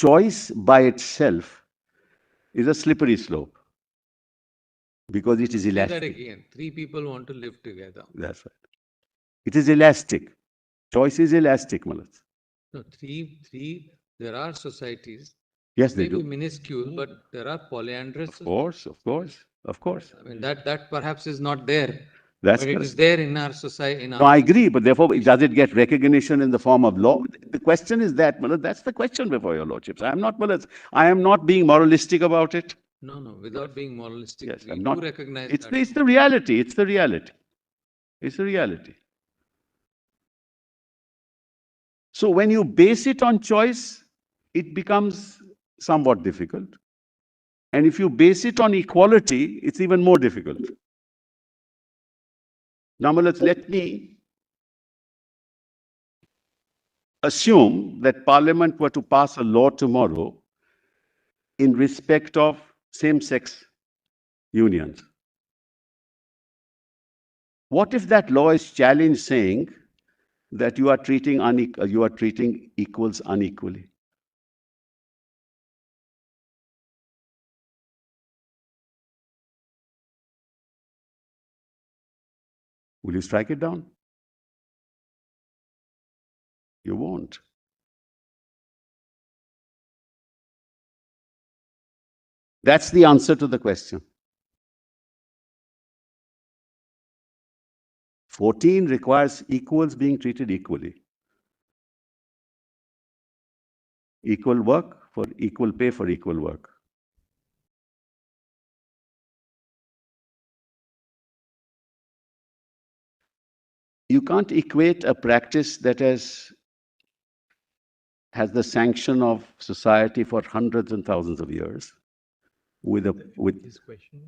choice by itself is a slippery slope because it is Say that elastic. again. Three people want to live together. That's right. It is elastic. Choice is elastic, Malas. No, there are societies, Yes, they maybe do. minuscule, but there are polyandrous. Of course, of course, of course. I mean, that perhaps is not there, That's but it correct. is there in our society. No, I agree, but therefore, does it get recognition in the form of law? The question is that, Malas, that's the question before your lordships. I am not, Malas, I am not being moralistic about it. No, without being moralistic, Yes, we I'm do not. recognize It's that. the reality. It's the reality. It's the reality. So when you base it on choice, it becomes somewhat difficult. And if you base it on equality, it's even more difficult. Now, let me assume that Parliament were to pass a law tomorrow in respect of same-sex unions. What if that law is challenged saying that you are treating equals unequally? Will you strike it down? You won't. That's the answer to the question. 14 requires equals being treated equally. Equal work for equal pay for equal work. You can't equate a practice that has the sanction of society for hundreds and thousands of years with this question.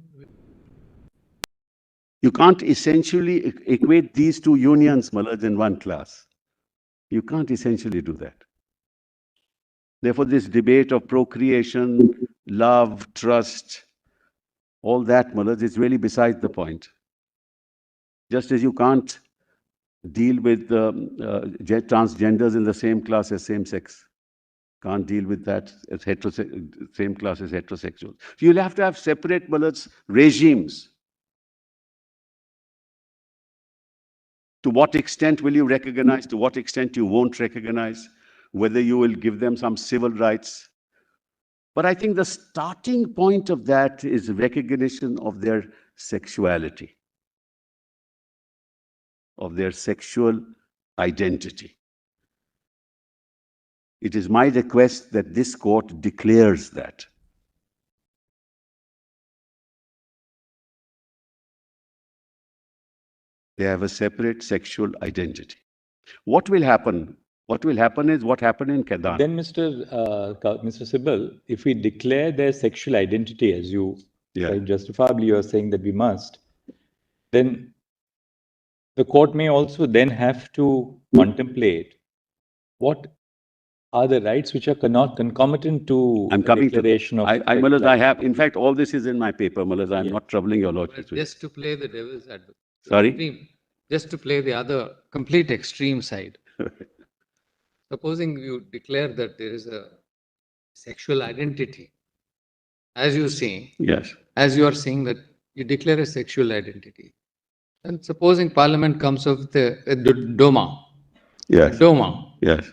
You can't essentially equate these two unions, Malaj, in one class. You can't essentially do that. Therefore, this debate of procreation, love, trust, all that, Malaj, is really beside the point. Just as you can't deal with transgenders in the same class as same-sex. Can't deal with that as same class as heterosexual. So you'll have to have separate regimes. To what extent will you recognize? To what extent you won't recognize? Whether you will give them some civil rights. But I think the starting point of that is recognition of their sexuality, of their sexual identity. It is my request that this court declares that. They have a separate sexual identity. What will happen? What will happen is what happened in Kedarnath. Then, Mr. Sibal, if we declare their sexual identity, as you quite justifiably you are saying that we must, then the court may also then have to contemplate what are the rights which are not concomitant to I'm coming declaration to of Malaz, I have, in fact, all this is in my paper, Malaz. I'm not troubling your lordship. Just to play the devil's advocate. Sorry? Just to play the other complete extreme side. Supposing you declare that there is a sexual identity, as you say. Yes. As you are saying that you declare a sexual identity. And supposing Parliament comes up with a DOMA. Yes. A DOMA. Yes.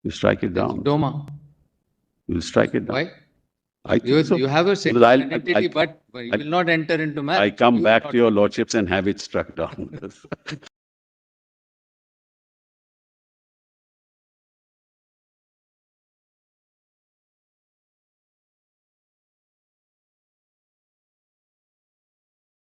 You strike it down. DOMA. You will strike it down. Why? I think so. You have a sexual identity, but you will not enter into marriage. I come back to your lordships and have it struck down.